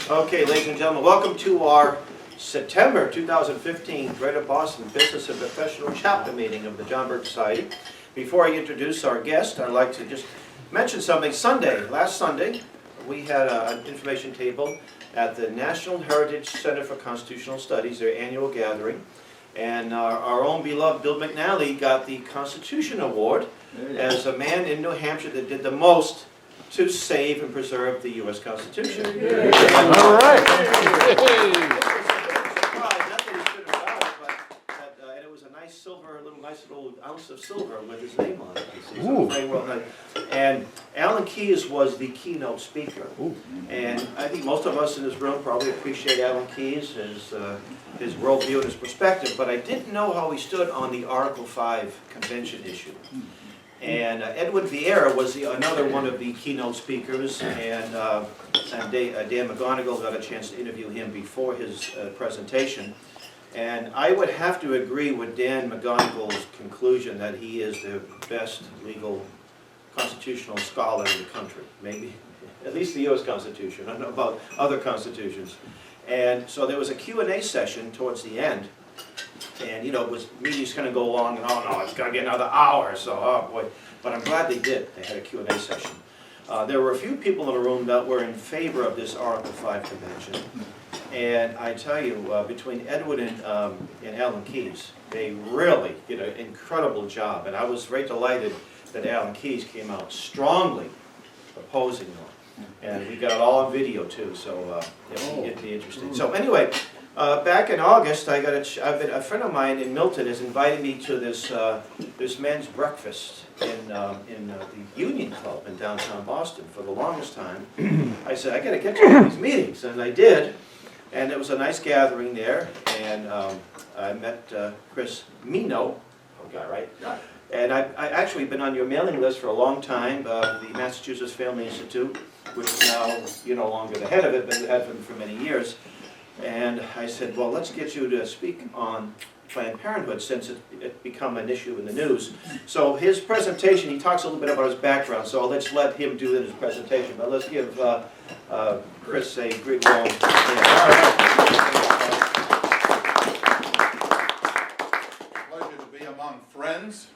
Okay, ladies and gentlemen, welcome to our September 2015 Greater Boston Business and Professional Chapter meeting of the John Birch Society. Before I introduce our guest, I'd like to just mention something. Last Sunday, we had an information table at the National Heritage Center for Constitutional Studies, their annual gathering. And our own beloved Bill McNally got the Constitution Award as a man in New Hampshire that did the most to save and preserve the U.S. Constitution. All right. And it was a nice silver, nice little ounce of silver with his name on it. So very well done. And Alan Keyes was the keynote speaker. And I think most of us in this room probably appreciate Alan Keyes, his worldview and his perspective, but I didn't know how he stood on the Article 5 convention issue. And Edwin Vieira was another one of the keynote speakers, and Dan McGonigal got a chance to interview him before his presentation. And I would have to agree with Dan McGonigal's conclusion that he is the best legal constitutional scholar in the country, maybe, at least the U.S. Constitution. I don't know about other constitutions. And so there was a Q&A session towards the end. And, you know, it was meetings kind of go along, and oh no, it's going to get another hour, so oh boy. But I'm glad they did. They had a Q&A session. There were a few people in the room that were in favor of this Article 5 convention. And I tell you, between Edward and Alan Keyes, they really did an incredible job. And I was very delighted that Alan Keyes came out strongly opposing them. And we got it all on video too, so it'd be interesting. So anyway, back in August, a friend of mine in Milton has invited me to this men's breakfast in the Union Club in downtown Boston. For the longest time, I said, I got to get to one of these meetings, and I did. And it was a nice gathering there, and I met Kris Mineau, right? Yeah. And I've actually been on your mailing list for a long time, the Massachusetts Family Institute, which is now, you're no longer the head of it, but you have been for many years. And I said, well, let's get you to speak on Planned Parenthood since it's become an issue in the news. So his presentation, he talks a little bit about his background, so let's let him do his presentation. But let's give Kris a great warm Pleasure to be among friends,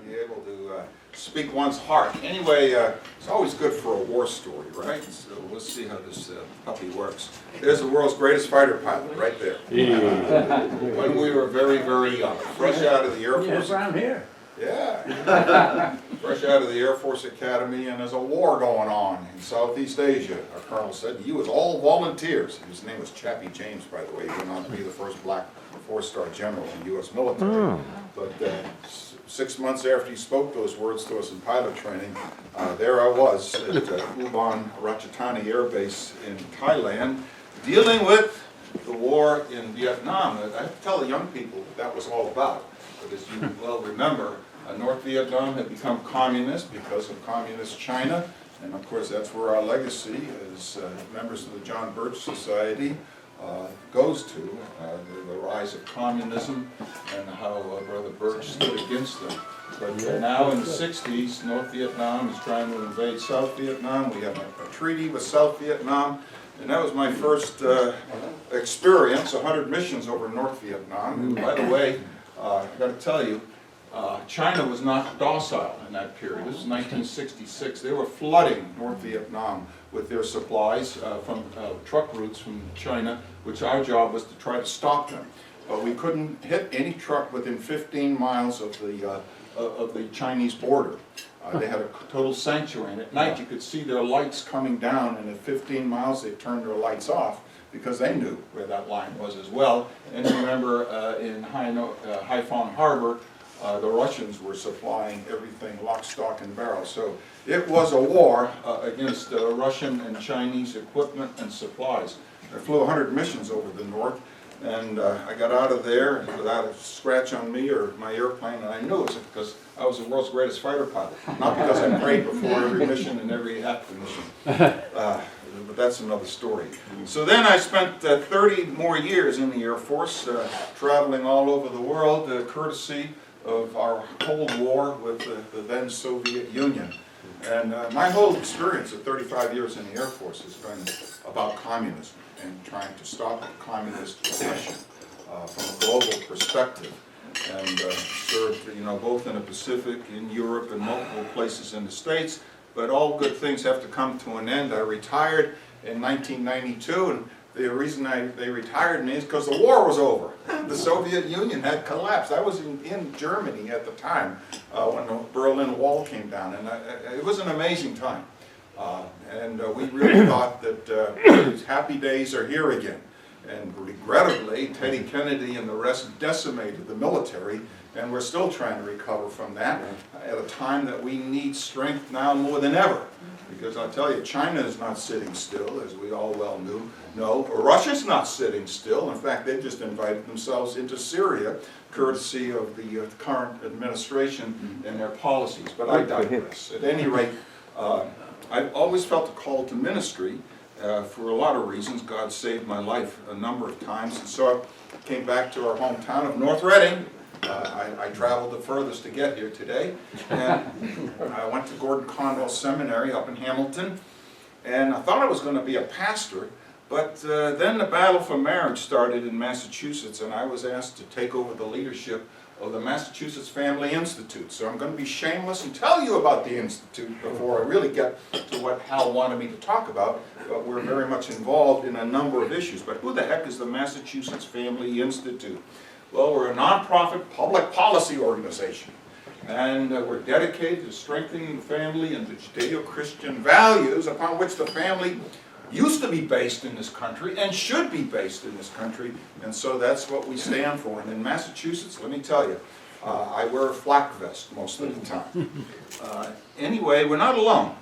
be able to speak one's heart. Anyway, it's always good for a war story, right? So we'll see how this puppy works. There's the world's greatest fighter pilot right there. When we were very, very young, fresh out of the Air Force. Around here. Yeah. Fresh out of the Air Force Academy, and there's a war going on in Southeast Asia. Our colonel said he was all volunteers. His name was Chappie James, by the way. He went on to be the first black four-star general in the U.S. military. But 6 months after he spoke those words to us in pilot training, there I was at Ubon Ratchathani Air Base in Thailand, dealing with the war in Vietnam. I have to tell the young people what that was all about. But as you well remember, North Vietnam had become communist because of communist China. And of course, that's where our legacy as members of the John Birch Society goes to, the rise of communism and how Brother Birch stood against them. But now in the 60s, North Vietnam is trying to invade South Vietnam. We have a treaty with South Vietnam. And that was my first experience, 100 missions over North Vietnam. And by the way, I've got to tell you, China was not docile in that period. This is 1966. They were flooding North Vietnam with their supplies from truck routes from China, which our job was to try to stop them. But we couldn't hit any truck within 15 miles of the Chinese border. They had a total sanctuary, and at night you could see their lights coming down, and at 15 miles they turned their lights off because they knew where that line was as well. And remember in Haiphong Harbor, the Russians were supplying everything lock, stock, and barrel. So it was a war against Russian and Chinese equipment and supplies. I flew 100 missions over the north, and I got out of there without a scratch on me or my airplane, and I knew it was because I was the world's greatest fighter pilot, not because I prayed before every mission and every after mission. But that's another story. So then I spent 30 more years in the Air Force, traveling all over the world, courtesy of our Cold War with the then Soviet Union. And my whole experience of 35 years in the Air Force has been about communism and trying to stop the communist oppression from a global perspective. And served, both in the Pacific, in Europe, and multiple places in the States. But all good things have to come to an end. I retired in 1992, and the reason they retired me is because the war was over. The Soviet Union had collapsed. I was in Germany at the time when the Berlin Wall came down, and it was an amazing time. And we really thought that these happy days are here again. And regrettably, Teddy Kennedy and the rest decimated the military, and we're still trying to recover from that at a time that we need strength now more than ever. Because I'll tell you, China is not sitting still, as we all well know. Russia's not sitting still. In fact, they've just invited themselves into Syria, courtesy of the current administration and their policies. But I digress. At any rate, I've always felt a call to ministry. For a lot of reasons. God saved my life a number of times, and so I came back to our hometown of North Reading. I traveled the furthest to get here today, and I went to Gordon Conwell Seminary up in Hamilton, and I thought I was going to be a pastor, but then the battle for marriage started in Massachusetts, and I was asked to take over the leadership of the Massachusetts Family Institute. So I'm going to be shameless and tell you about the Institute before I really get to what Hal wanted me to talk about. But we're very much involved in a number of issues. But who the heck is the Massachusetts Family Institute? Well, we're a nonprofit public policy organization. And we're dedicated to strengthening the family and the Judeo-Christian values upon which the family used to be based in this country and should be based in this country, and so that's what we stand for. And in Massachusetts, let me tell you, I wear a flak vest most of the time. Anyway, we're not alone.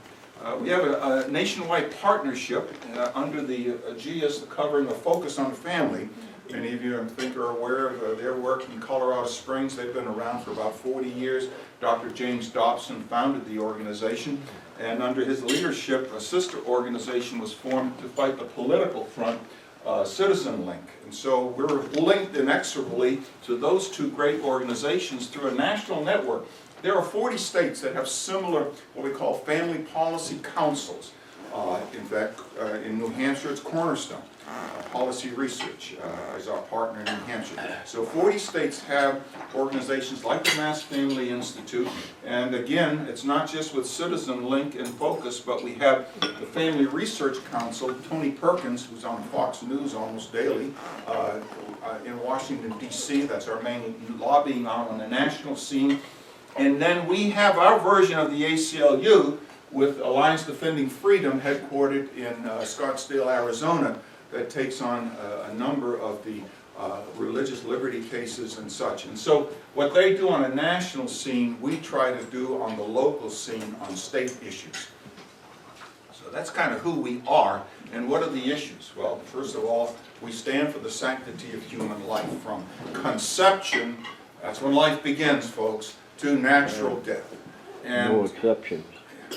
We have a nationwide partnership under the aegis covering a focus on the family. Many of you, I think, are aware of their work in Colorado Springs. They've been around for about 40 years. Dr. James Dobson founded the organization, and under his leadership, a sister organization was formed to fight the political front, Citizen Link. And so we're linked inexorably to those two great organizations through a national network. There are 40 states that have similar, what we call family policy councils. In fact, in New Hampshire, it's Cornerstone. Policy Research is our partner in New Hampshire. So 40 states have organizations like the Mass Family Institute, and again, it's not just with Citizen Link and Focus, but we have the Family Research Council, Tony Perkins, who's on Fox News almost daily, in Washington, D.C. That's our main lobbying arm on the national scene. And then we have our version of the ACLU with Alliance Defending Freedom, headquartered in Scottsdale, Arizona, that takes on a number of the religious liberty cases and such. And so what they do on a national scene, we try to do on the local scene on state issues. So that's kind of who we are. And what are the issues? Well, first of all, we stand for the sanctity of human life, from conception, that's when life begins, folks, to natural death. And no exceptions.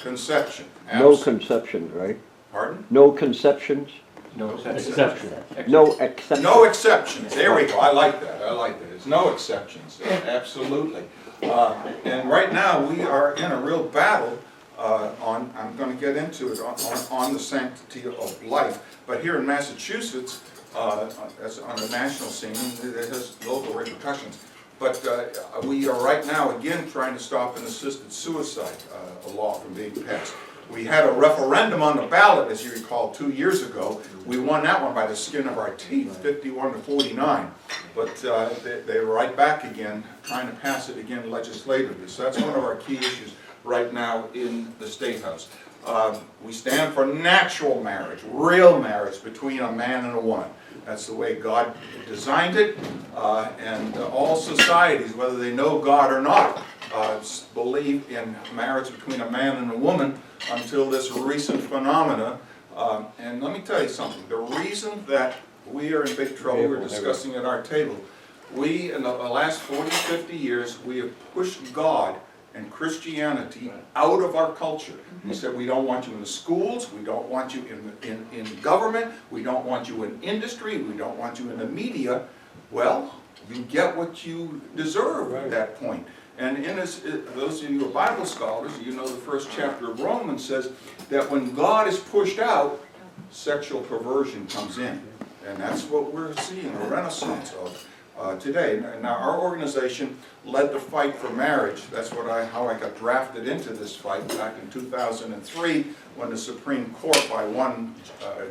Conception. No conceptions, right? Pardon? No conceptions? No exception. No exceptions. No exceptions. There we go. I like that. I like that. There's no exceptions. Absolutely. And right now we are in a real battle on, I'm going to get into it, on the sanctity of life. But here in Massachusetts, as on the national scene, it has local repercussions. But we are right now again trying to stop an assisted suicide law from being passed. We had a referendum on the ballot, as you recall, 2 years ago. We won that one by the skin of our teeth, 51 to 49. But they're right back again, trying to pass it again legislatively. So that's one of our key issues right now in the State House. We stand for natural marriage, real marriage between a man and a woman. That's the way God designed it, and all societies, whether they know God or not, believe in marriage between a man and a woman until this recent phenomena. And let me tell you something, the reason that we are in big trouble, we're discussing at our table, we, in the last 40, 50 years, we have pushed God and Christianity out of our culture. We said, we don't want you in the schools, we don't want you in government, we don't want you in industry, we don't want you in the media. Well, you get what you deserve at that point. And in this, those of you who are Bible scholars, you know the first chapter of Romans says that when God is pushed out, sexual perversion comes in. And that's what we're seeing a renaissance of today. Now, our organization led the fight for marriage. That's how I got drafted into this fight back in 2003 when the Supreme Court, by one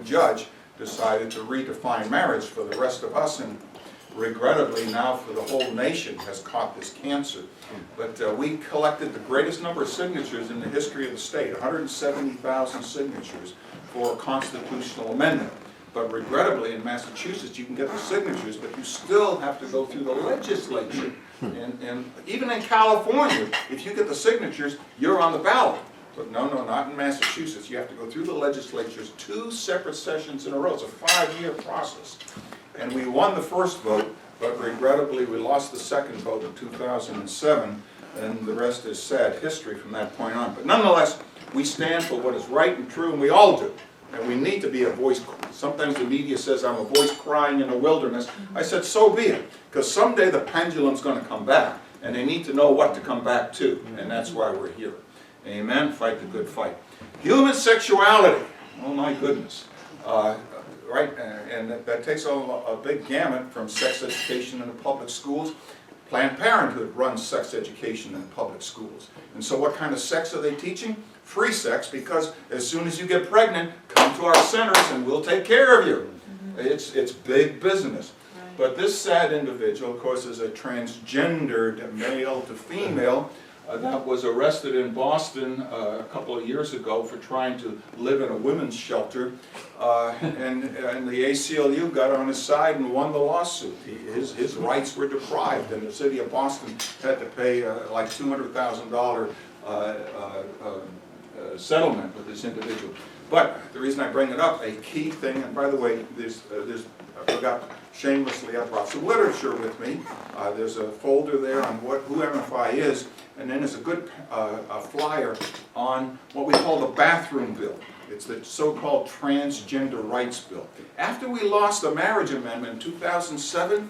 judge, decided to redefine marriage for the rest of us, and regrettably now for the whole nation has caught this cancer. But we collected the greatest number of signatures in the history of the state, 170,000 signatures for a constitutional amendment. But regrettably in Massachusetts you can get the signatures, but you still have to go through the legislature. And even in California, if you get the signatures, you're on the ballot. But no, not in Massachusetts. You have to go through the legislatures 2 separate sessions in a row. It's a 5-year process. And we won the first vote, but regrettably we lost the second vote in 2007, and the rest is sad history from that point on. But nonetheless, we stand for what is right and true, and we all do. And we need to be a voice. Sometimes the media says I'm a voice crying in the wilderness. I said, so be it, because someday the pendulum's going to come back, and they need to know what to come back to, and that's why we're here. Amen? Fight the good fight. Human sexuality. Oh my goodness. Right, and that takes a big gamut from sex education in the public schools. Planned Parenthood runs sex education in public schools. And so what kind of sex are they teaching? Free sex, because as soon as you get pregnant, come to our centers and we'll take care of you. It's big business. But this sad individual, of course, is a transgendered male to female that was arrested in Boston a couple of years ago for trying to live in a women's shelter. And the ACLU got on his side and won the lawsuit. His rights were deprived, and the city of Boston had to pay like $200,000 settlement with this individual. But the reason I bring it up, a key thing, and by the way, I forgot shamelessly, I brought some literature with me. There's a folder there on who MFI is, and then there's a good flyer on what we call the bathroom bill. It's the so-called transgender rights bill. After we lost the marriage amendment in 2007,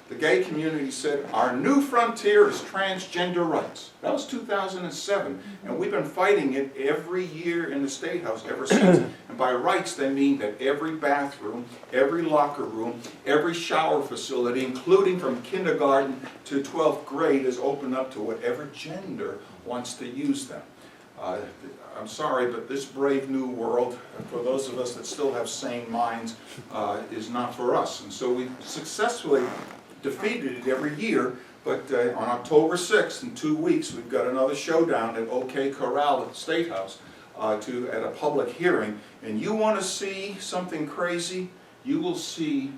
the gay community said, our new frontier is transgender rights. That was 2007, and we've been fighting it every year in the State House ever since. And by rights, they mean that every bathroom, every locker room, every shower facility, including from kindergarten to 12th grade, is open up to whatever gender wants to use them. I'm sorry, but this brave new world, for those of us that still have sane minds, is not for us. And so we successfully defeated it every year, but on October 6th, in 2 weeks, we've got another showdown at OK Corral at the State House at a public hearing. And you want to see something crazy? You will see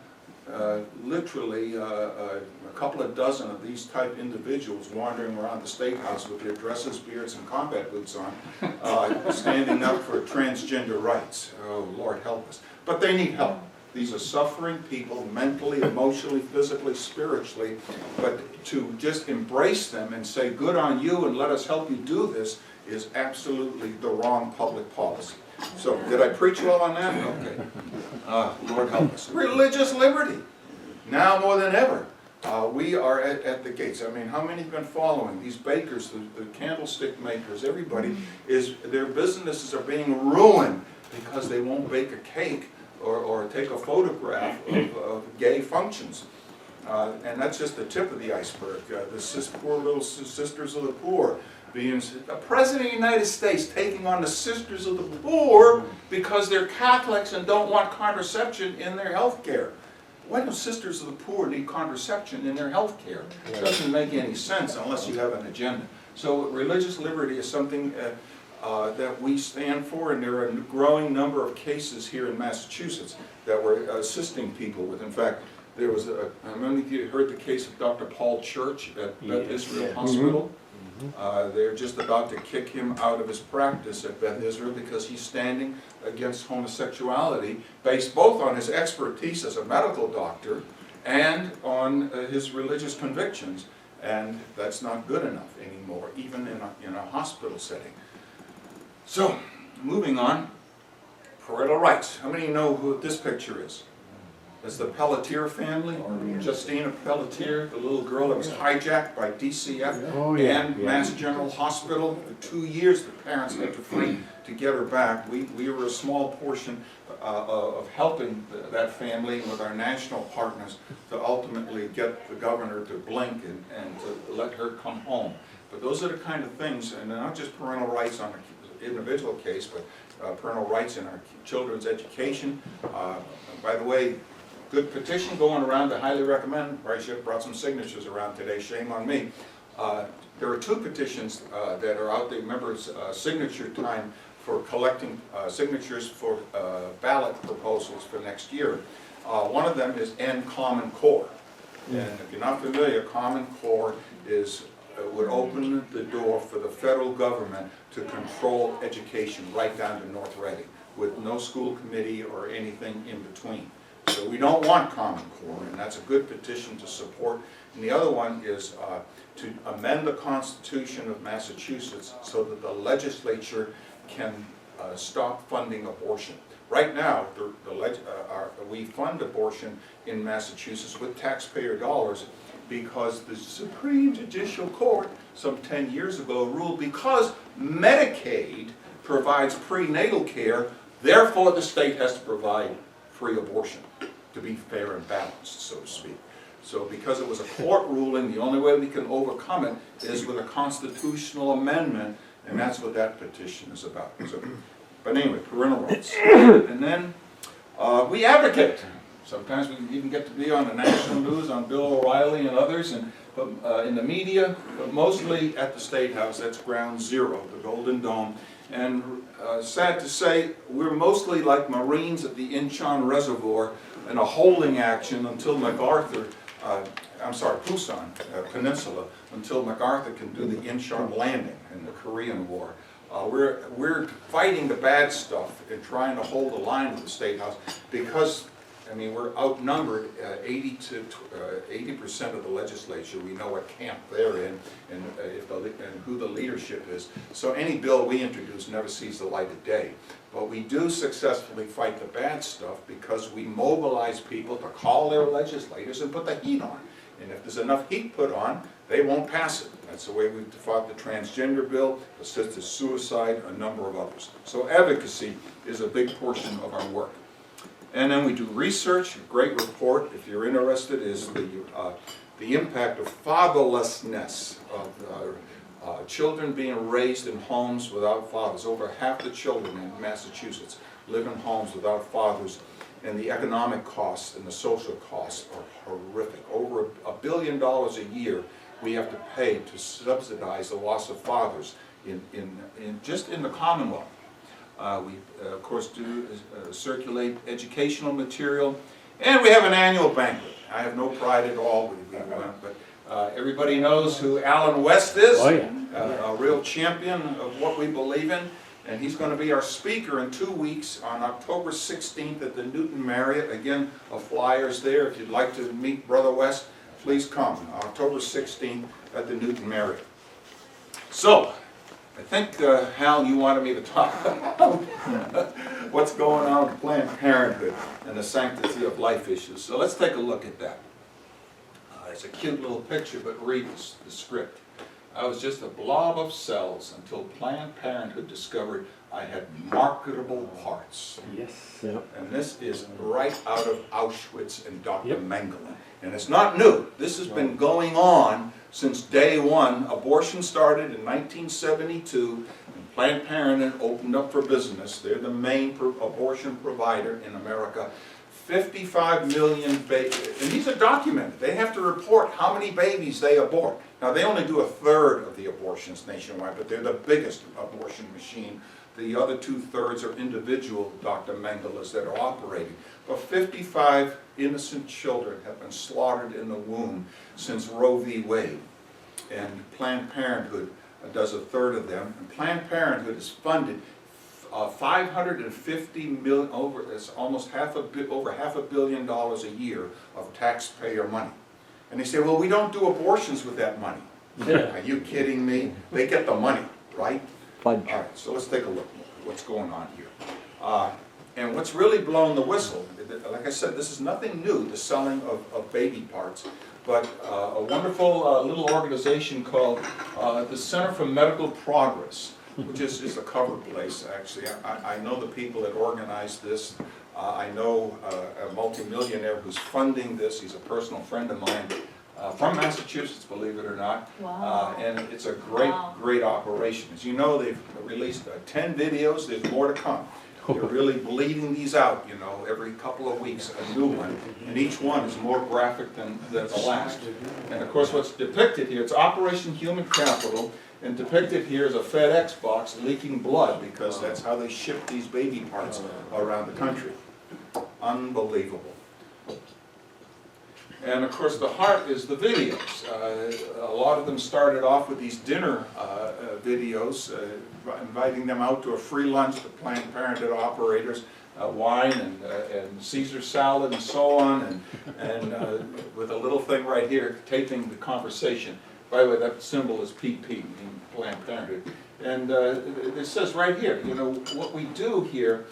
literally a couple of dozen of these type individuals wandering around the State House with their dresses, beards, and combat boots on, standing up for transgender rights. Oh, Lord help us. But they need help. These are suffering people, mentally, emotionally, physically, spiritually. But to just embrace them and say, good on you and let us help you do this, is absolutely the wrong public policy. So, did I preach well on that? Okay. Lord help us. Religious liberty. Now more than ever. We are at the gates. I mean, how many have been following? These bakers, the candlestick makers, everybody, their businesses are being ruined because they won't bake a cake or take a photograph of gay functions. And that's just the tip of the iceberg. The poor little sisters of the poor being, the President of the United States taking on the sisters of the poor because they're Catholics and don't want contraception in their health care. Why do sisters of the poor need contraception in their health care? It doesn't make any sense unless you have an agenda. So religious liberty is something that we stand for, and there are a growing number of cases here in Massachusetts that we're assisting people with. In fact, there was I remember you heard the case of Dr. Paul Church at Beth Israel Hospital. They're just about to kick him out of his practice at Beth Israel because he's standing against homosexuality based both on his expertise as a medical doctor and on his religious convictions. And that's not good enough anymore, even in a hospital setting. So, moving on, parental rights. How many of you know who this picture is? It's the Pelletier family, Justina Pelletier, the little girl that was hijacked by DCF and Mass General Hospital. For 2 years the parents had to fight to get her back. We were a small portion of helping that family with our national partners to ultimately get the governor to blink and to let her come home. But those are the kind of things, and not just parental rights on an individual case, but parental rights in our children's education. By the way, good petition going around, I highly recommend. I should have brought some signatures around today, shame on me. There are 2 petitions that are out there. Remember, it's signature time for collecting signatures for ballot proposals for next year. One of them is End Common Core. And if you're not familiar, Common Core is would open the door for the federal government to control education right down to North Reading, with no school committee or anything in between. So we don't want Common Core, and that's a good petition to support. And the other one is to amend the Constitution of Massachusetts so that the legislature can stop funding abortion. Right now, we fund abortion in Massachusetts with taxpayer dollars because the Supreme Judicial Court some 10 years ago ruled because Medicaid provides prenatal care, therefore the state has to provide free abortion to be fair and balanced, so to speak. So because it was a court ruling, the only way we can overcome it is with a constitutional amendment, and that's what that petition is about. So, but anyway, parental rights. And then we advocate. Sometimes we even get to be on the national news, on Bill O'Reilly and others, and in the media, but mostly at the State House. That's ground zero, the Golden Dome. And sad to say, we're mostly like Marines at the Incheon Reservoir in a holding action until Pusan Peninsula, until MacArthur can do the Incheon landing in the Korean War. We're fighting the bad stuff and trying to hold the line with the State House because, I mean, we're outnumbered 80% of the legislature. We know what camp they're in and who the leadership is. So any bill we introduce never sees the light of day. But we do successfully fight the bad stuff because we mobilize people to call their legislators and put the heat on. And if there's enough heat put on, they won't pass it. That's the way we've fought the transgender bill, assisted suicide, a number of others. So advocacy is a big portion of our work. And then we do research. A great report, if you're interested, is the impact of fatherlessness, of children being raised in homes without fathers. Over half the children in Massachusetts live in homes without fathers, and the economic costs and the social costs are horrific. Over $1 billion a year we have to pay to subsidize the loss of fathers just in the Commonwealth. We, of course, do circulate educational material, and we have an annual banquet. I have no pride at all, but everybody knows who Alan West is, oh, yeah. A real champion of what we believe in, and he's going to be our speaker in 2 weeks on October 16th at the Newton Marriott. Again, a flyer's there. If you'd like to meet Brother West, please come. October 16th at the Newton Marriott. So, I think, Hal, you wanted me to talk about what's going on with Planned Parenthood and the sanctity of life issues. So let's take a look at that. It's a cute little picture, but read the script. I was just a blob of cells until Planned Parenthood discovered I had marketable parts. Yes. Yep. And this is right out of Auschwitz and Dr. Mengele. And it's not new. This has been going on since day one. Abortion started in 1972, and Planned Parenthood opened up for business. They're the main abortion provider in America. 55 million babies, and these are documented. They have to report how many babies they abort. Now, they only do 1/3 of the abortions nationwide, but they're the biggest abortion machine. The other 2/3 are individual Dr. Mengeles that are operating. But 55 innocent children have been slaughtered in the womb since Roe v. Wade. And Planned Parenthood does 1/3 of them. And Planned Parenthood is funded $550 million, it's almost over $500 million a year of taxpayer money. And they say, well, we don't do abortions with that money. Yeah. Are you kidding me? They get the money, right? Fudge. All right, so let's take a look at what's going on here. And what's really blown the whistle, like I said, this is nothing new, the selling of baby parts, but a wonderful little organization called the Center for Medical Progress, which is a cover place, actually. I know the people that organized this. I know a multimillionaire who's funding this. He's a personal friend of mine from Massachusetts, believe it or not. Wow. And it's a great, great operation. As you know, they've released 10 videos. There's more to come. They're really bleeding these out, you know, every couple of weeks, a new one. And each one is more graphic than the last. And of course, what's depicted here, it's Operation Human Capital. And depicted here is a FedEx box leaking blood, because that's how they ship these baby parts around the country. Unbelievable. And of course the heart is the videos. A lot of them started off with these dinner videos, inviting them out to a free lunch, the Planned Parenthood operators, wine and Caesar salad and so on, and with a little thing right here taping the conversation. By the way, that symbol is PP, in Planned Parenthood. And it says right here, you know, what we do here,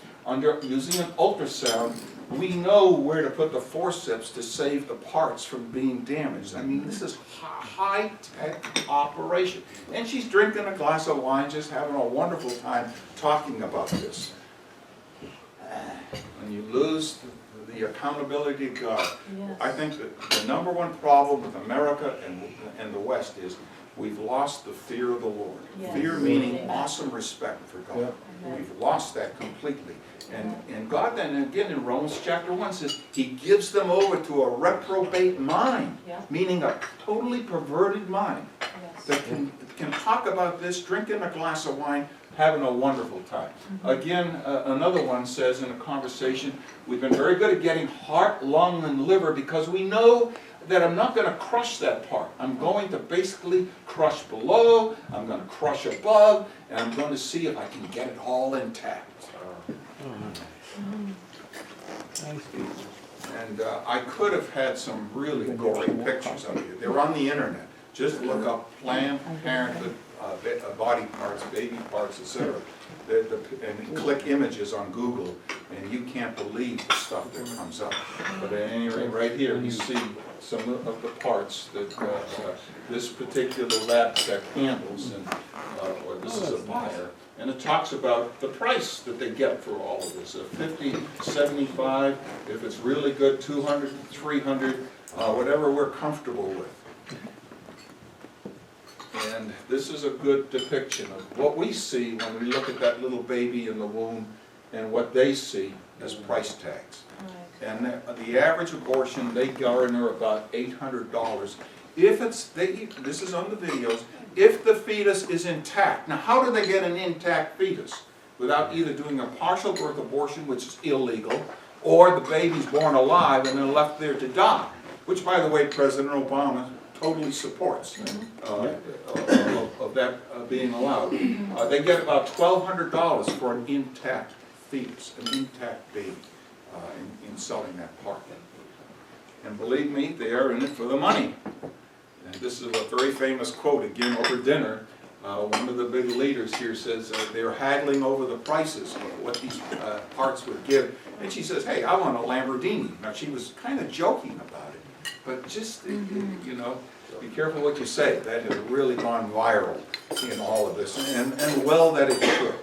using an ultrasound, we know where to put the forceps to save the parts from being damaged. I mean, this is high-tech operation. And she's drinking a glass of wine, just having a wonderful time talking about this. When you lose the accountability of God, Yes. I think that the number one problem with America and the West is we've lost the fear of the Lord. Yes. Fear meaning Amen. awesome respect for God. Amen. We've lost that completely. And God then again in Romans chapter 1 says He gives them over to a reprobate mind, Yeah. meaning a totally perverted mind Yes. that can talk about this, drinking a glass of wine, having a wonderful time. Again, another one says in a conversation, we've been very good at getting heart, lung, and liver because we know that I'm not going to crush that part. I'm going to basically crush below, I'm going to crush above, and I'm going to see if I can get it all intact. And I could have had some really gory pictures of you. They're on the internet. Just look up Planned Parenthood body parts, baby parts, etc. And click images on Google, and you can't believe the stuff that comes up. But at any rate, right here, you see some of the parts that this particular lab tech handles, and or this is a buyer. And it talks about the price that they get for all of this, $50, $75, if it's really good, $200, $300, whatever we're comfortable with. And this is a good depiction of what we see when we look at that little baby in the womb and what they see as price tags. Right. And the average abortion, they garner about $800. If it's, this is on the videos, if the fetus is intact. Now, how do they get an intact fetus? Without either doing a partial birth abortion, which is illegal, or the baby's born alive and then left there to die, which, by the way, President Obama totally supports of that being allowed. They get about $1,200 for an intact fetus, an intact baby, in selling that part. And believe me, they are in it for the money. And this is a very famous quote, again, over dinner. One of the big leaders here says they're haggling over the prices of what these parts would give. And she says, hey, I want a Lamborghini. Now, she was kind of joking about it. But just, you know, be careful what you say. That has really gone viral in all of this. And well that it should.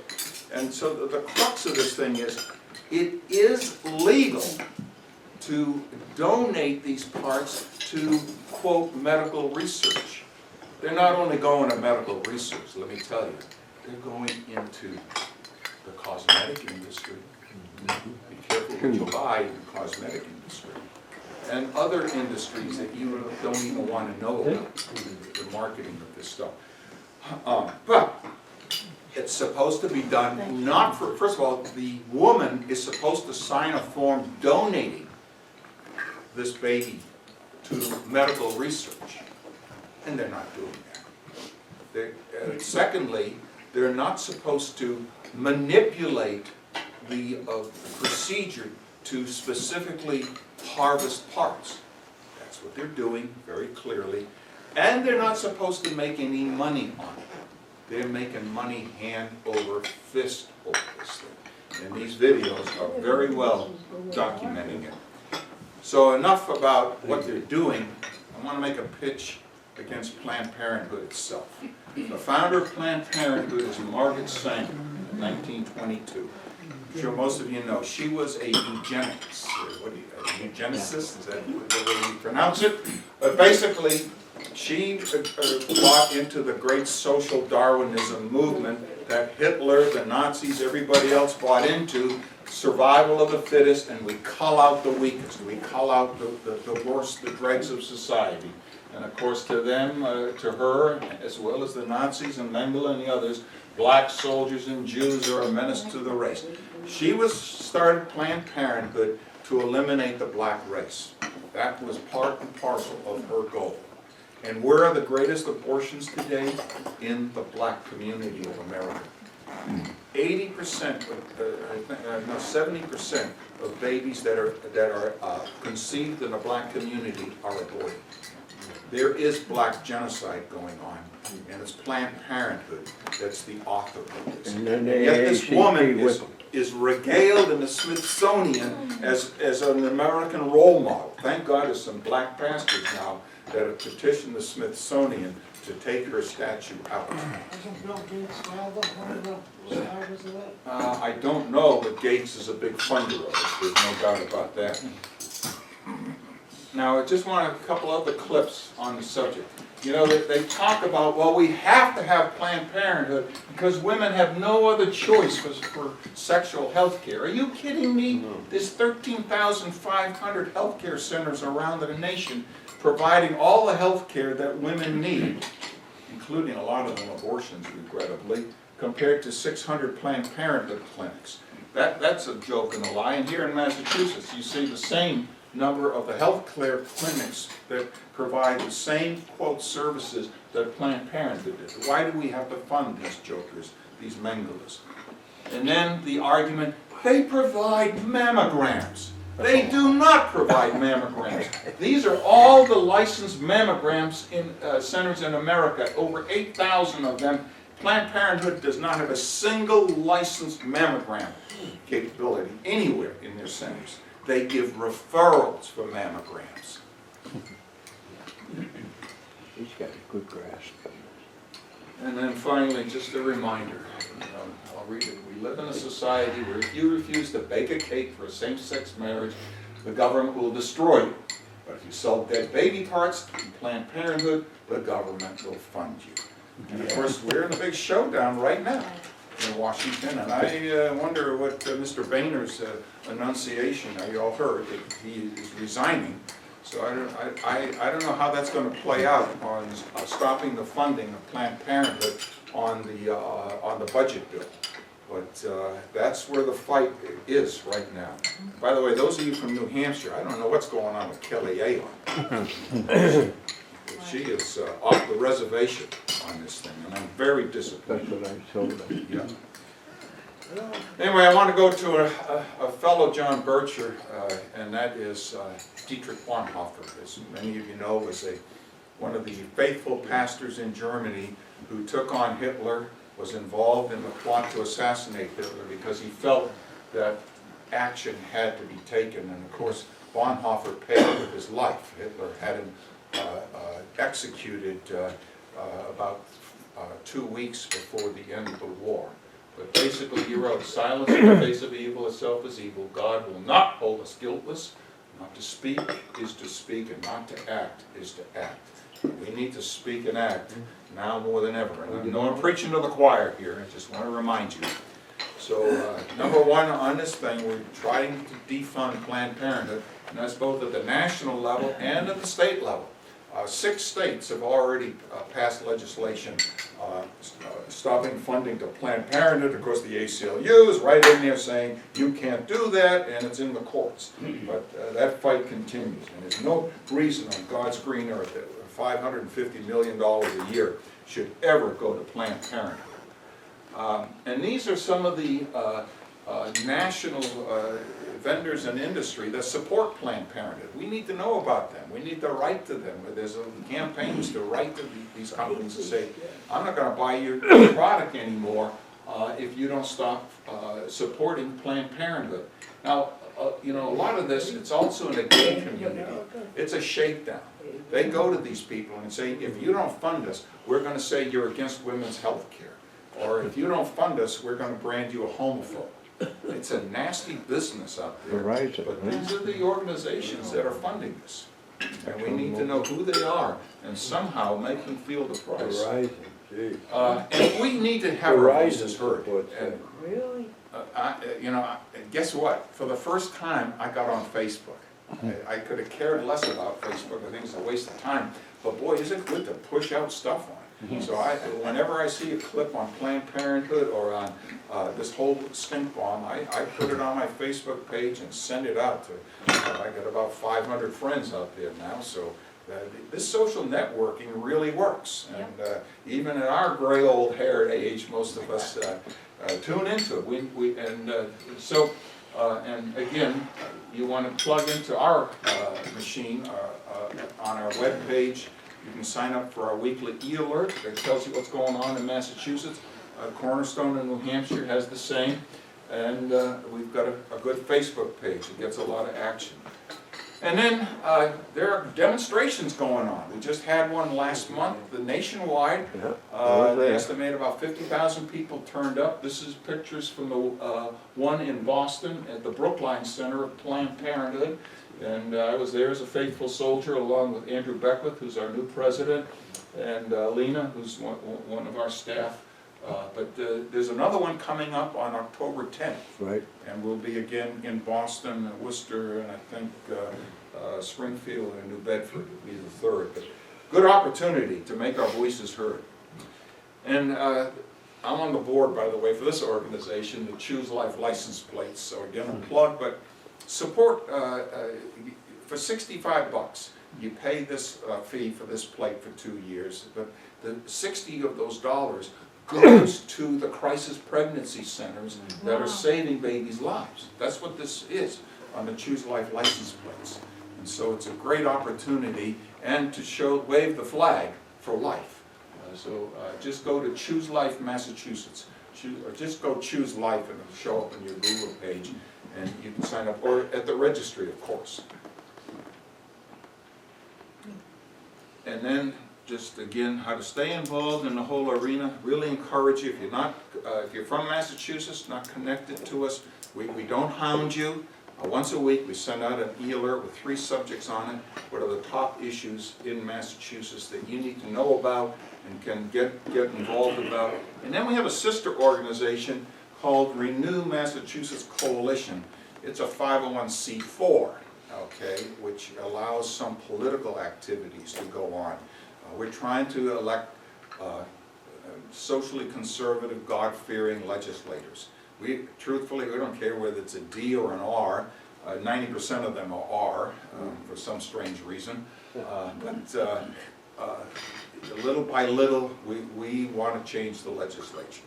And so the crux of this thing is, it is legal to donate these parts to, quote, medical research. They're not only going to medical research, let me tell you, they're going into the cosmetic industry. Be careful what you buy in the cosmetic industry. And other industries that you don't even want to know about, the marketing of this stuff. But it's supposed to be done not for, first of all, the woman is supposed to sign a form donating this baby to medical research, and they're not doing that. Secondly, they're not supposed to manipulate the procedure to specifically harvest parts. That's what they're doing very clearly. And they're not supposed to make any money on it. They're making money hand over fist over this thing. And these videos are very well documenting it. So enough about what they're doing. I want to make a pitch against Planned Parenthood itself. The founder of Planned Parenthood is Margaret Sanger in 1922. I'm sure most of you know, she was a eugenics, a eugenicist, is that the way you pronounce it? But basically, she bought into the great social Darwinism movement that Hitler, the Nazis, everybody else bought into, survival of the fittest, and we cull out the weakest, we cull out the worst, the dregs of society. And of course to them, to her, as well as the Nazis and Mengele and the others, black soldiers and Jews are a menace to the race. She started Planned Parenthood to eliminate the black race. That was part and parcel of her goal. And where are the greatest abortions today? In the black community of America. 80%, 70% of babies that are conceived in the black community are aborted. There is black genocide going on, and it's Planned Parenthood that's the author of this. And then And yet this AACP woman with- is regaled in the Smithsonian as an American role model. Thank God there's some black pastors now that have petitioned the Smithsonian to take her statue out. Wasn't Bill Gates one of the starters of that? I don't know, but Gates is a big funder of it, there's no doubt about that. Now, I just want a couple other clips on the subject. You know, they talk about, well, we have to have Planned Parenthood because women have no other choice for sexual health care. Are you kidding me? No. There's 13,500 health care centers around the nation providing all the health care that women need, including a lot of them abortions, regrettably, compared to 600 Planned Parenthood clinics. That's a joke and a lie. And here in Massachusetts, you see the same number of the health care clinics that provide the same, quote, services that Planned Parenthood did. Why do we have to fund these jokers, these Mengeles? And then the argument, they provide mammograms. They do not provide mammograms. These are all the licensed mammograms in centers in America, over 8,000 of them. Planned Parenthood does not have a single licensed mammogram capability anywhere in their centers. They give referrals for mammograms. He's got a good grasp. And then finally, just a reminder, I'll read it. We live in a society where if you refuse to bake a cake for a same-sex marriage, the government will destroy you. But if you sell dead baby parts in Planned Parenthood, the government will fund you. And of course, we're in a big showdown right now in Washington, and I wonder what Mr. Boehner's enunciation, you all heard that he is resigning. So I don't know how that's going to play out on stopping the funding of Planned Parenthood on the budget bill. But that's where the fight is right now. By the way, those of you from New Hampshire, I don't know what's going on with Kelly Aon. She is off the reservation on this thing, and I'm very disappointed. That's what I told him. Yeah. Anyway, I want to go to a fellow John Bircher, and that is Dietrich Bonhoeffer. As many of you know, was one of the faithful pastors in Germany who took on Hitler, was involved in the plot to assassinate Hitler because he felt that action had to be taken. And of course, Bonhoeffer paid with his life. Hitler had him executed about 2 weeks before the end of the war. But basically he wrote, silence in the face of evil itself is evil. God will not hold us guiltless. Not to speak is to speak, and not to act is to act. We need to speak and act now more than ever. And I know I'm preaching to the choir here, I just want to remind you. So number one on this thing, we're trying to defund Planned Parenthood, and that's both at the national level and at the state level. 6 states have already passed legislation stopping funding to Planned Parenthood. Of course, the ACLU is right in there saying you can't do that, and it's in the courts. But that fight continues, and there's no reason on God's green earth that $550 million a year should ever go to Planned Parenthood. And these are some of the national vendors and industry that support Planned Parenthood. We need to know about them. We need to write to them. There's campaigns to write to these companies and say, I'm not going to buy your product anymore if you don't stop supporting Planned Parenthood. Now, you know, a lot of this, it's also in the gay community. It's a shakedown. They go to these people and say, if you don't fund us, we're going to say you're against women's health care. Or if you don't fund us, we're going to brand you a homophobe. It's a nasty business out there. Verizon, But right? these are the organizations that are funding this. And we need to know who they are and somehow make them feel the price. Verizon, gee. And we need to have our voices heard. And, Really? guess what? For the first time, I got on Facebook. I could have cared less about Facebook. I think it's a waste of time. But boy, is it good to push out stuff on it. So whenever I see a clip on Planned Parenthood or on this whole stink bomb, I put it on my Facebook page and send it out to, I got about 500 friends out there now. So this social networking really works. And even at our gray old hair age, most of us tune into it. And again, you want to plug into our machine on our web page. You can sign up for our weekly e-alert that tells you what's going on in Massachusetts. Cornerstone in New Hampshire has the same. And we've got a good Facebook page that gets a lot of action. And then there are demonstrations going on. We just had one last month, nationwide. They estimate about 50,000 people turned up. This is pictures from the one in Boston at the Brookline Center of Planned Parenthood. And I was there as a faithful soldier along with Andrew Beckwith, who's our new president, and Lena, who's one of our staff. But there's another one coming up on October 10th. Right. And we'll be again in Boston, Worcester, and I think Springfield and New Bedford will be the third. But good opportunity to make our voices heard. And I'm on the board, by the way, for this organization, the Choose Life license plates. So again, a plug, but support for $65. You pay this fee for this plate for 2 years, but the 60 of those dollars goes to the crisis pregnancy centers that are saving babies' lives. That's what this is on the Choose Life license plates. And so it's a great opportunity and to wave the flag for life. Just go to Choose Life Massachusetts, or just go Choose Life and it'll show up on your Google page and you can sign up, or at the registry, of course. And then just again, how to stay involved in the whole arena. Really encourage you, if you're from Massachusetts, not connected to us, we don't hound you. Once a week we send out an e-alert with 3 subjects on it. What are the top issues in Massachusetts that you need to know about and can get involved about. And then we have a sister organization called Renew Massachusetts Coalition. It's a 501c4, okay, which allows some political activities to go on. We're trying to elect socially conservative, God-fearing legislators. Truthfully, we don't care whether it's a D or an R. 90% of them are R for some strange reason. But little by little, we want to change the legislature.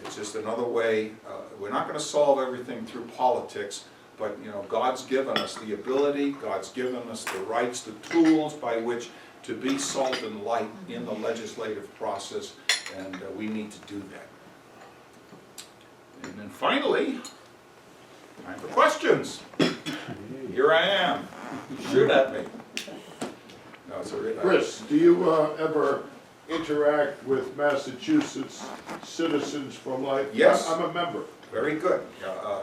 It's just another way. We're not going to solve everything through politics, but God's given us the ability, God's given us the rights, the tools by which to be salt and light in the legislative process, and we need to do that. And then finally, time for questions. Here I am. Shoot at me. No, it's a real. Kris, do you ever interact with Massachusetts Citizens for Life? Yes. I'm a member. Very good.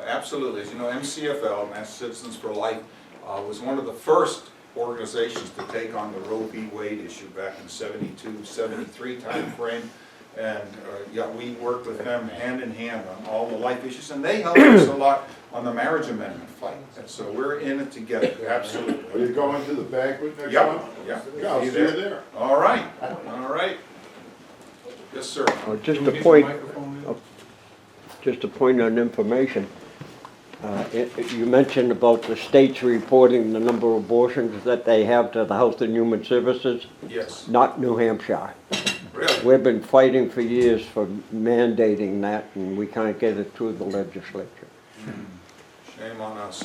Absolutely. As you know, MCFL, Mass Citizens for Life, was one of the first organizations to take on the Roe v. Wade issue back in 72, 73 time frame. And we worked with them hand in hand on all the life issues, and they helped us a lot on the marriage amendment fight. And so we're in it together, absolutely. Are you going to the banquet next Yep, month? yep. Yeah, I'll see you there. All right, all right. Yes, sir. Just Can we a get the point, microphone in? just a point on information. You mentioned about the states reporting the number of abortions that they have to the Health and Human Services. Yes, Not New Hampshire. really? We've been fighting for years for mandating that, and we can't get it through the legislature. Shame on us.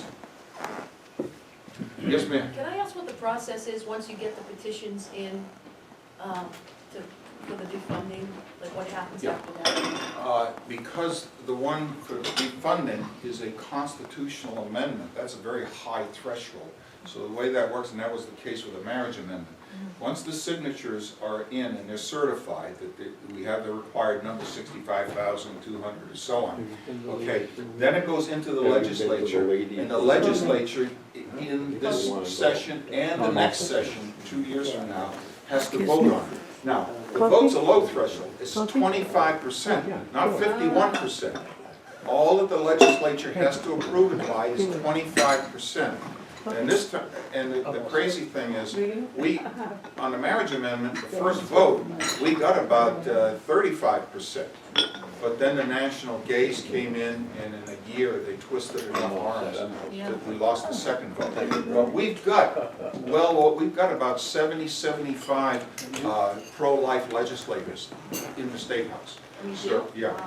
Yes, ma'am. Can I ask what the process is once you get the petitions in for the defunding? Like what happens Yeah. after that? Because the one for defunding is a constitutional amendment, that's a very high threshold. So the way that works, and that was the case with the marriage amendment, Once the signatures are in and they're certified, that we have the required number, 65,200 or so on, okay, then it goes into the legislature, and the legislature in this session and the next session, 2 years from now, has to vote on it. Now, the vote's a low threshold, it's 25%, not 51%. All that the legislature has to approve it by is 25%. And this time, and the crazy thing is, we, on the marriage amendment, the first vote, we got about 35%. But then the national gays came in, and in a year, they twisted enough arms that we lost the second vote. But we've got, well, we've got about 75 pro-life legislators in the State House. So, yeah.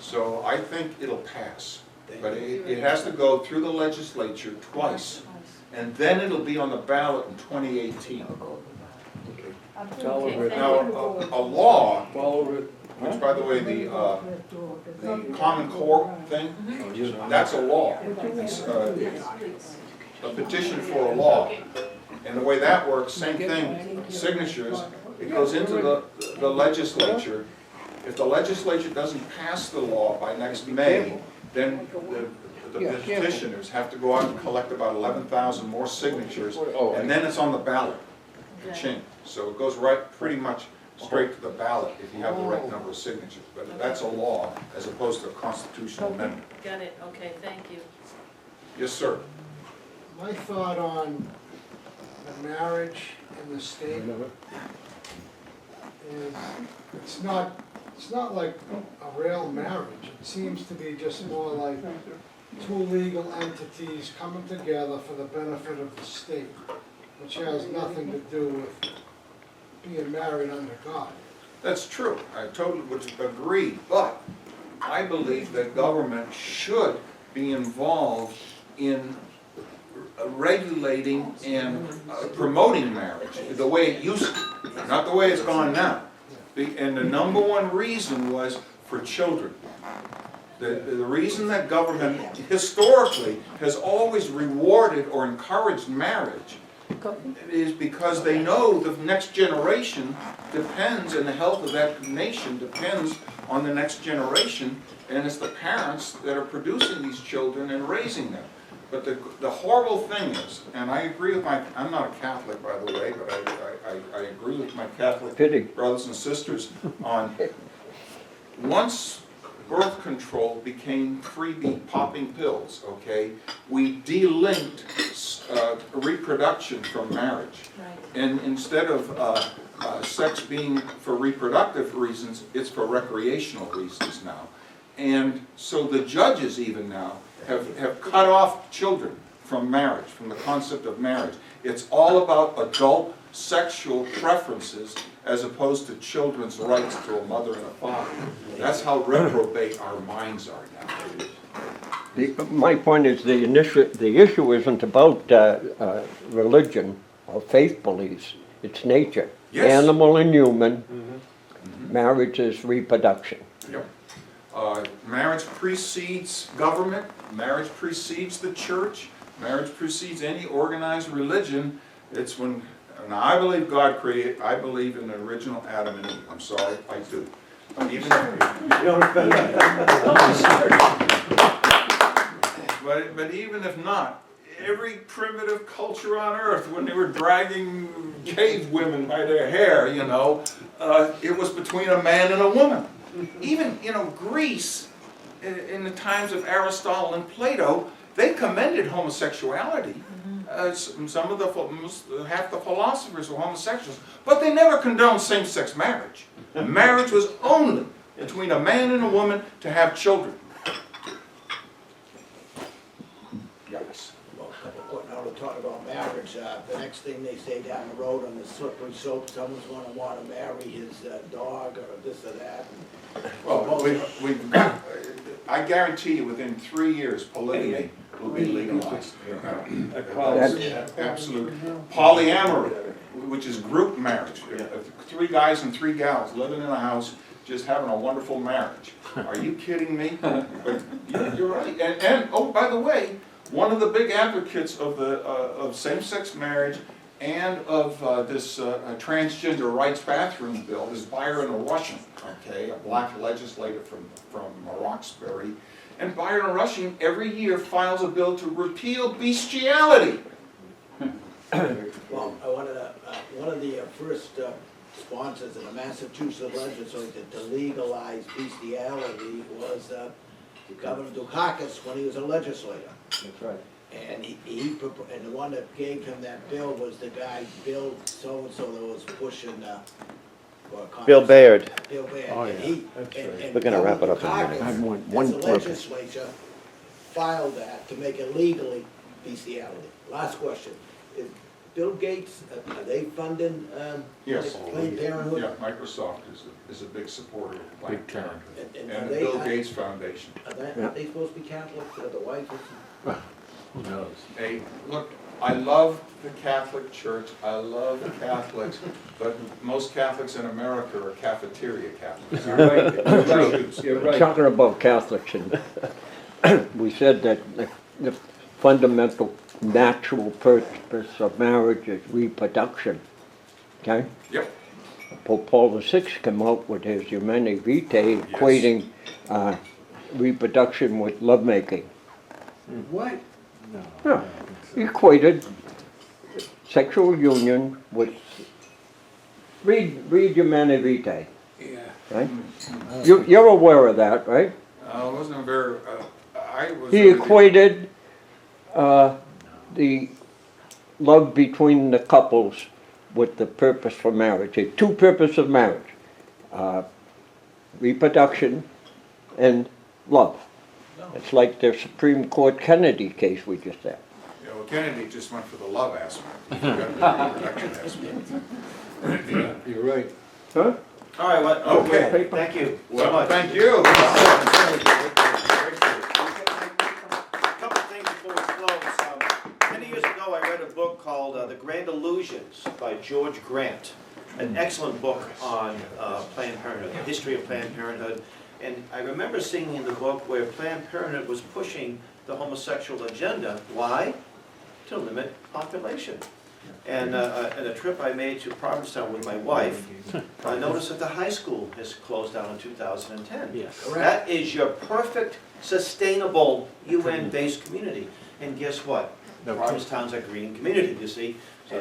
So I think it'll pass. But it has to go through the legislature twice. And then it'll be on the ballot in 2018. Now, a law, which by the way, the Common Core thing, that's a law. It's a petition for a law. And the way that works, same thing, signatures, it goes into the legislature. If the legislature doesn't pass the law by next May, then the petitioners have to go out and collect about 11,000 more signatures, and then it's on the ballot. Ching. So it goes right, pretty much straight to the ballot if you have the right number of signatures. But that's a law as opposed to a constitutional amendment. Got it, okay, thank you. Yes, sir. My thought on the marriage in the state is it's not like a real marriage. It seems to be just more like two legal entities coming together for the benefit of the state, which has nothing to do with being married under God. That's true. I totally would agree. But I believe that government should be involved in regulating and promoting marriage the way it used to, not the way it's gone now. And the number one reason was for children. The reason that government historically has always rewarded or encouraged marriage is because they know the next generation depends, and the health of that nation depends on the next generation, and it's the parents that are producing these children and raising them. But the horrible thing is, and I agree with I'm not a Catholic by the way, but I agree with my Catholic brothers and sisters on, once birth control became freebie popping pills, okay, we delinked reproduction from marriage. Right. And instead of sex being for reproductive reasons, it's for recreational reasons now. And so the judges even now have cut off children from marriage, from the concept of marriage. It's all about adult sexual preferences as opposed to children's rights to a mother and a father. That's how reprobate our minds are now. My point is the issue isn't about religion or faith beliefs. It's nature. Yes. Animal and human. Marriage is reproduction. Yep. Marriage precedes government. Marriage precedes the church. Marriage precedes any organized religion. It's when, now I believe God created, I believe in the original Adam and Eve. I'm sorry, I do. But even but even if not, every primitive culture on earth, when they were dragging cave women by their hair, you know, it was between a man and a woman. Even, you know, Greece, in the times of Aristotle and Plato, they commended homosexuality. Some of half the philosophers were homosexuals, but they never condoned same-sex marriage. Marriage was only between a man and a woman to have children. Yes. Well, now to talk about marriage, the next thing they say down the road on the slippery slope, someone's going to want to marry his dog or this or that. Well, I guarantee you within 3 years, polygamy will be legalized. Absolutely. Polyamory, which is group marriage. 3 guys and 3 gals living in a house, just having a wonderful marriage. Are you kidding me? But you're right. And oh, by the way, one of the big advocates of same-sex marriage and of this transgender rights bathroom bill is Byron Rushing, okay, a black legislator from Roxbury. And Byron Rushing every year files a bill to repeal bestiality. Well, one of the first sponsors in the Massachusetts legislature to legalize bestiality was Governor Dukakis when he was a legislator. That's right. And and the one that gave him that bill was the guy, Bill so-and-so, that was pushing, Bill Baird. Bill Baird. Oh, And yeah. he- That's and- right. and We're gonna wrap it up in a Governor minute. I have Dukakis, one as a purpose. legislature, filed that to make it legally bestiality. Last question. Is Bill Gates, are they funding, Yes. Planned Parenthood? Yeah, Microsoft is a big supporter of Planned Parenthood. And And are the they, Bill Gates Foundation. are they supposed to be Catholic, or the wife is? Who knows? Hey, look, I love the Catholic Church, I love Catholics, but most Catholics in America are cafeteria Catholics. You're right, you're right, you're right. Talking about Catholics, and we said that the fundamental natural purpose of marriage is reproduction, okay? Yep, Pope Paul VI came out with his Humanae Vitae equating reproduction with lovemaking. What? Yeah, he equated sexual union with, read Humanae Vitae, Yeah. right? You're aware of that, right? I wasn't very, I was. He equated the love between the couples with the purpose for marriage. There are two purposes of marriage, reproduction and love. It's like the Supreme Court Kennedy case we just had. Yeah, well, Kennedy just went for the love aspect. He forgot the reproduction aspect. Yeah, you're right. Huh? All right, well, Okay. okay, thank you so Well, much. thank you. A couple things before we close. Many years ago, I read a book called The Grand Illusions by George Grant. An excellent book on Planned Parenthood, the history of Planned Parenthood. And I remember seeing in the book where Planned Parenthood was pushing the homosexual agenda. Why? To limit population. And at a trip I made to Provincetown with my wife, I noticed that the high school has closed down in 2010. Yes. That is your perfect, sustainable, UN-based community. And guess what? Provincetown's a green community, you see. So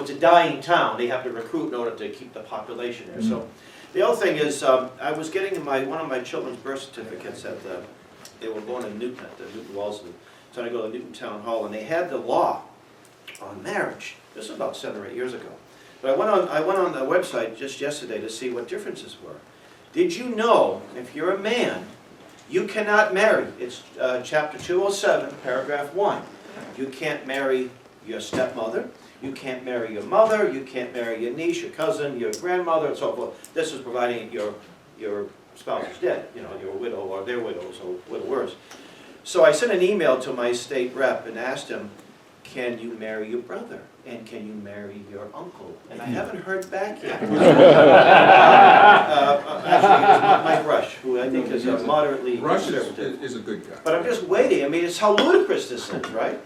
it's a dying town. They have to recruit in order to keep the population there. So the other thing is, I was getting one of my children's birth certificates at they were born in Newton, at the Newton Wellesley. So I go to Newton Town Hall, and they had the law on marriage. This was about 7 or 8 years ago. But I went on the website just yesterday to see what differences were. Did you know, if you're a man, you cannot marry? It's chapter 207, paragraph 1. You can't marry your stepmother. You can't marry your mother. You can't marry your niece, your cousin, your grandmother, and so forth. This is providing your spouse is dead, you know, your widow or their widows or widowers. So I sent an email to my state rep and asked him, can you marry your brother? And can you marry your uncle? And I haven't heard back yet. Actually, it's Mike Rush, who I think is moderately Rush conservative. is a good guy. But I'm just waiting. I mean, it's how ludicrous this is, right?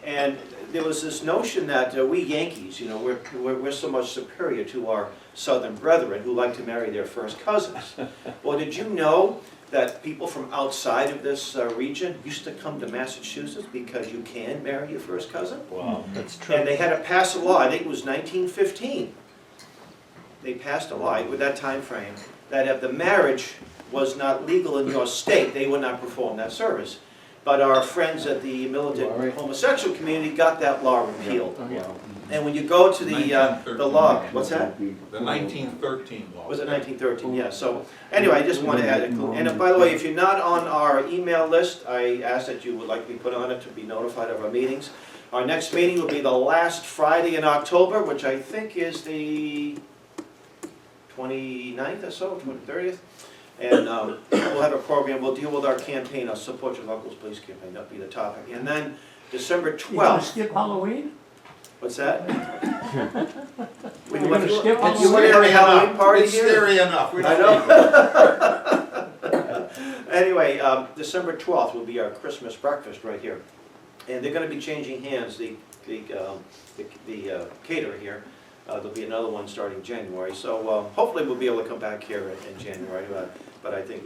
And there was this notion that we Yankees, you know, we're so much superior to our southern brethren who like to marry their first cousins. Well, did you know that people from outside of this region used to come to Massachusetts because you can marry your first cousin? Wow, that's true. And they had to pass a law, I think it was 1915. They passed a law with that time frame that if the marriage was not legal in your state, they would not perform that service. But our friends at the militant homosexual community got that law repealed. Oh, yeah. And when you go to the law, what's that? The 1913 law. Was it 1913? Yeah, so anyway, I just want to add it. And by the way, if you're not on our email list, I ask that you would like to be put on it to be notified of our meetings. Our next meeting will be the last Friday in October, which I think is the 29th or so, 30th. And we'll have a program, we'll deal with our campaign, our Support Your Locals Police campaign, that'll be the topic. And then December 12th. Skip Halloween? What's that? We're gonna skip Did you want to have a Halloween party It's here? scary enough. We I don't know. Anyway, December 12th will be our Christmas breakfast right here. And they're going to be changing hands. The the caterer here. There'll be another one starting January, so hopefully we'll be able to come back here in January. But I think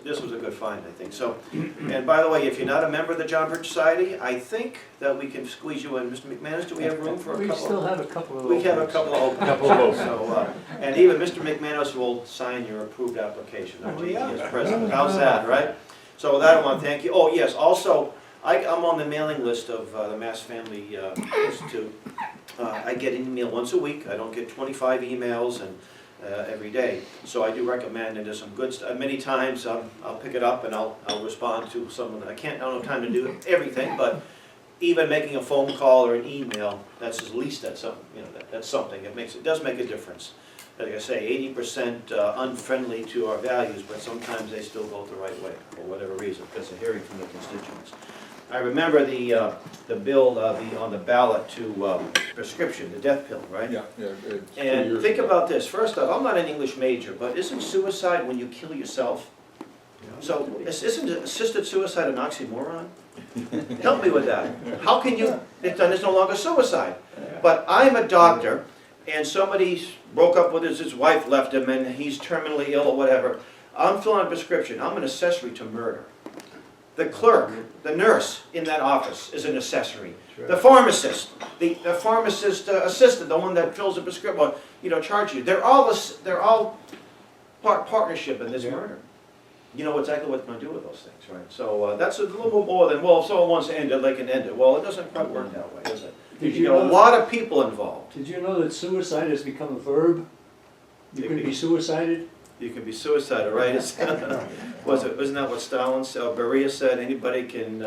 this was a good find, I think. So, and by the way, if you're not a member of the John Birch Society, I think that we can squeeze you in. Mr. McManus, do we have room for a couple? We still have a couple of We have a openings. couple of openings. Couple of openings. So, and even Mr. McManus will sign your approved application Oh, yeah. as president. How's that, right? So with that, I want to thank you. Oh, yes, also, I'm on the mailing list of the Mass Family Institute. I get an email once a week. I don't get 25 emails and every day. So I do recommend, and there's some good stuff. Many times I'll pick it up and I'll respond to someone. I don't have time to do everything, but even making a phone call or an email, that's at least that's something. You know, that's something. It does make a difference. Like I say, 80% unfriendly to our values, but sometimes they still vote the right way for whatever reason, because they're hearing from the constituents. I remember the bill on the ballot to prescription, the death pill, right? Yeah, yeah. It's 2 And years think ago. about this. First off, I'm not an English major, but isn't suicide when you kill yourself? So isn't assisted suicide an oxymoron? Help me with that. How can you, it's no longer suicide. But I'm a doctor, and somebody broke up with his wife left him, and he's terminally ill or whatever. I'm filling out a prescription. I'm an accessory to murder. The clerk, the nurse in that office is an accessory. The pharmacist, the pharmacist assistant, the one that fills the prescription, charge you. They're all partnership in this murder. You know exactly what they're going to do with those things, right? So that's a little more than, well, if someone wants to end it, they can end it. Well, it doesn't quite work that way, does it? Did You you get a know- lot of people involved. Did you know that suicide has become a verb? You can be suicided? You can be suicidal, right? Wasn't that what Stalin said? Beria said anybody can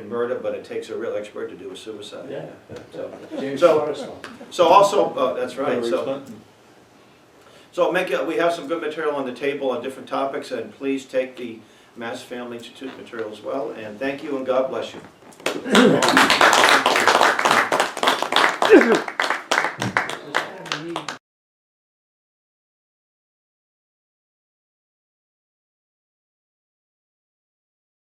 murder, but it takes a real expert to do a suicide. Yeah. So, James So- Forrestal. so also, that's right. Hillary So, Clinton. we have some good material on the table on different topics, and please take the Mass Family Institute material as well. And thank you, and God bless you.